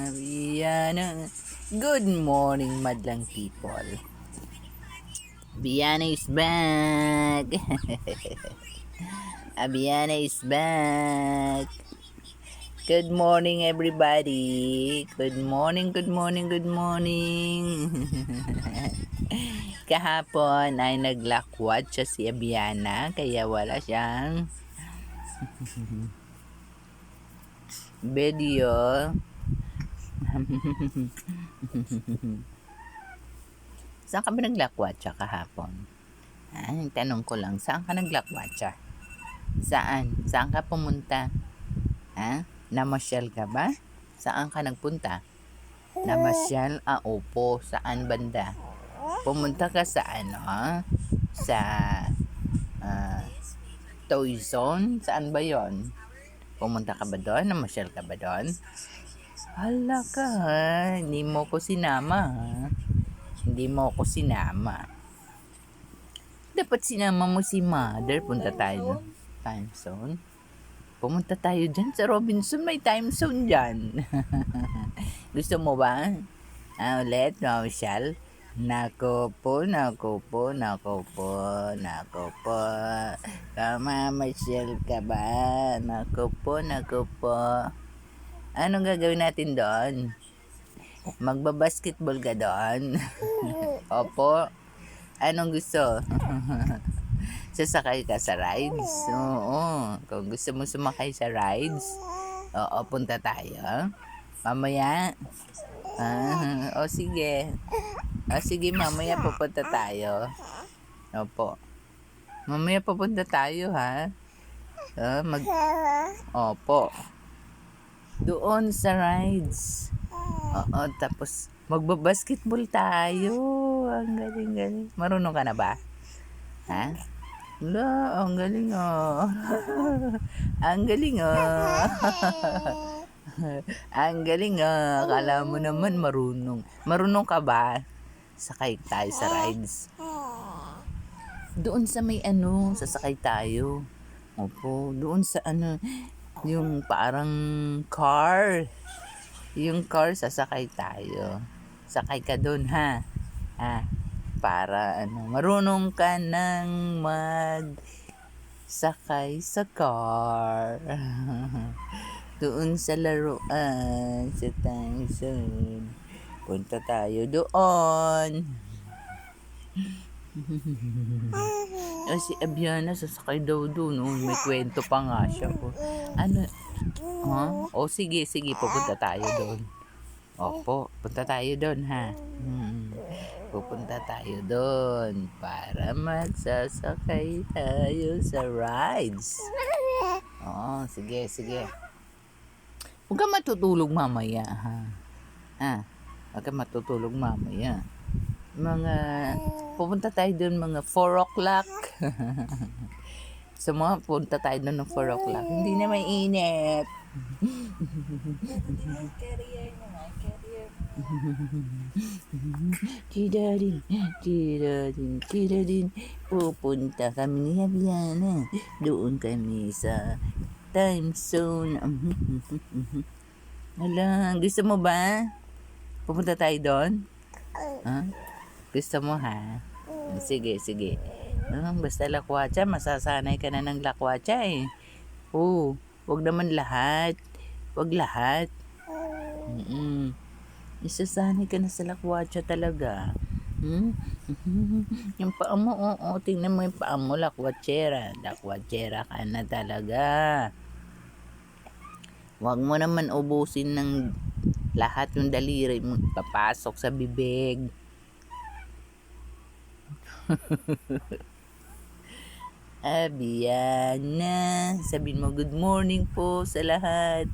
Abiana. Good morning, madlang people. Abiana is back. Abiana is back. Good morning, everybody. Good morning, good morning, good morning. Kahapon ay naglakwat siya si Abiana, kaya wala siyang video. Saan ka ba naglakwatsa kahapon? Tanong ko lang, saan ka naglakwatsa? Saan? Saan ka pumunta? Namasyal ka ba? Saan ka nagpunta? Namasyal? Opo. Saan banda? Pumunta ka sa Sa Toy Zone? Saan ba yon? Pumunta ka ba doon? Namasyal ka ba doon? Hala ka ha. Hindi mo ko sinama ha. Hindi mo ko sinama. Dapat sinama mo si Mother. Punta tayo ng time zone. Pumunta tayo dyan sa Robinson. May time zone dyan. Gusto mo ba? Ulit, Mausyal? Nako po. Kamamasyal ka ba? Nako po. Anong gagawin natin doon? Magbabasketball ka doon? Opo. Anong gusto? Sasakay ka sa rides? Oo. Kung gusto mo sumakay sa rides, punta tayo. Mamaya? Sige. Sige, mamaya pupunta tayo. Opo. Mamaya pupunta tayo, ha? Opo. Doon sa rides. Tapos magbabasketball tayo. Ang galing. Marunong ka na ba? Ha? Wala, ang galing ang galing ang galing Akala mo naman marunong. Marunong ka ba? Sakay tayo sa rides. Doon sa may sasakay tayo. Opo, doon sa yung parang car. Yung car, sasakay tayo. Sakay ka doon, ha? Para marunong ka nang sakay sa car. Doon sa laruan, sa time zone. Punta tayo doon. Si Abiana, sasakay daw doon. May kwento pa nga siya. Sige, pupunta tayo doon. Opo, punta tayo doon, ha? Pupunta tayo doon para magsasakay tayo sa rides. Sige. Huwag ka matutulog mamaya, ha? Huwag ka matutulog mamaya. Pupunta tayo doon mga 4 o'clock. Punta tayo doon ng 4 o'clock. Hindi na mainit. Tira din. Pupunta kami ni Abiana. Doon kami sa time zone. Gusto mo ba? Pupunta tayo doon? Gusto mo, ha? Sige. Basta lakwatsa, masasanay ka na ng lakwatsa eh. Wag naman lahat. Wag lahat. Isasanay ka na sa lakwatsa talaga. Yung paa mo, tingnan mo yung paa mo, lakwatsera. Lakwatsyera ka na talaga. Wag mo naman ubusin ng lahat yung daliri mo, papasok sa bibig. Abiana, sabihin mo good morning po sa lahat.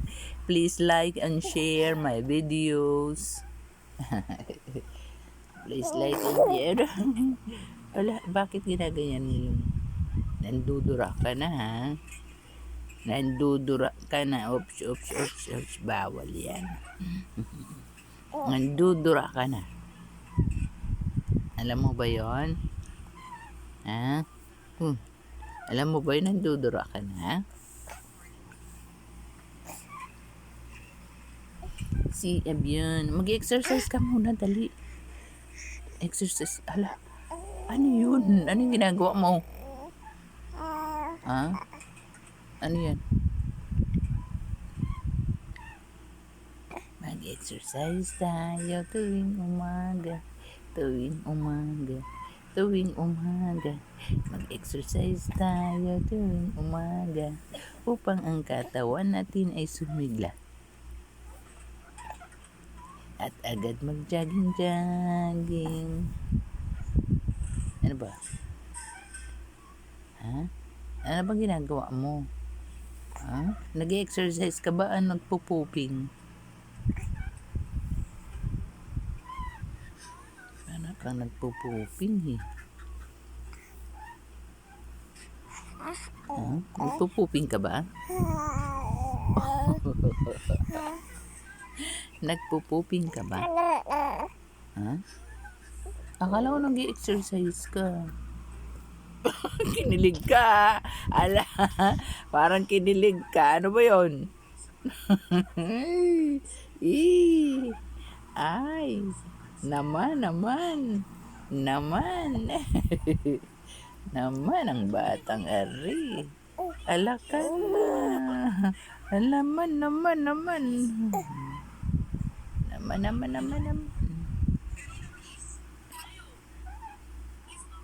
Please like and share my videos. Please like and share. Wala, bakit ginaganyan mo yung nandudura ka na, ha? Nandudura ka na. Oops. Bawal yan. Nandudura ka na. Alam mo ba yon? Alam mo ba yun, nandudura ka na? Si Ebion. Mag-exercise ka muna, dali. Exercise. Hala. Ano yun? Ano yung ginagawa mo? Ha? Ano yan? Mag-exercise tayo tuwing umaga. Tuwing umaga. Tuwing umaga. Mag-exercise tayo tuwing umaga. Upang ang katawan natin ay sumigla. At agad mag-jogging-jogging. Ano ba? Ha? Ano ba ginagawa mo? Ha? Nag-exercise ka ba? Ano nagpupuping? Ano kang nagpupuping eh? Ha? Nagpupuping ka ba? Nagpupuping ka ba? Ha? Akala ko nag-exercise ka. Kinilig ka. Ala, parang kinilig ka. Ano ba yon? Ay, naman. Naman. Naman ang batang ari. Ala ka na. Alaman, naman. Naman.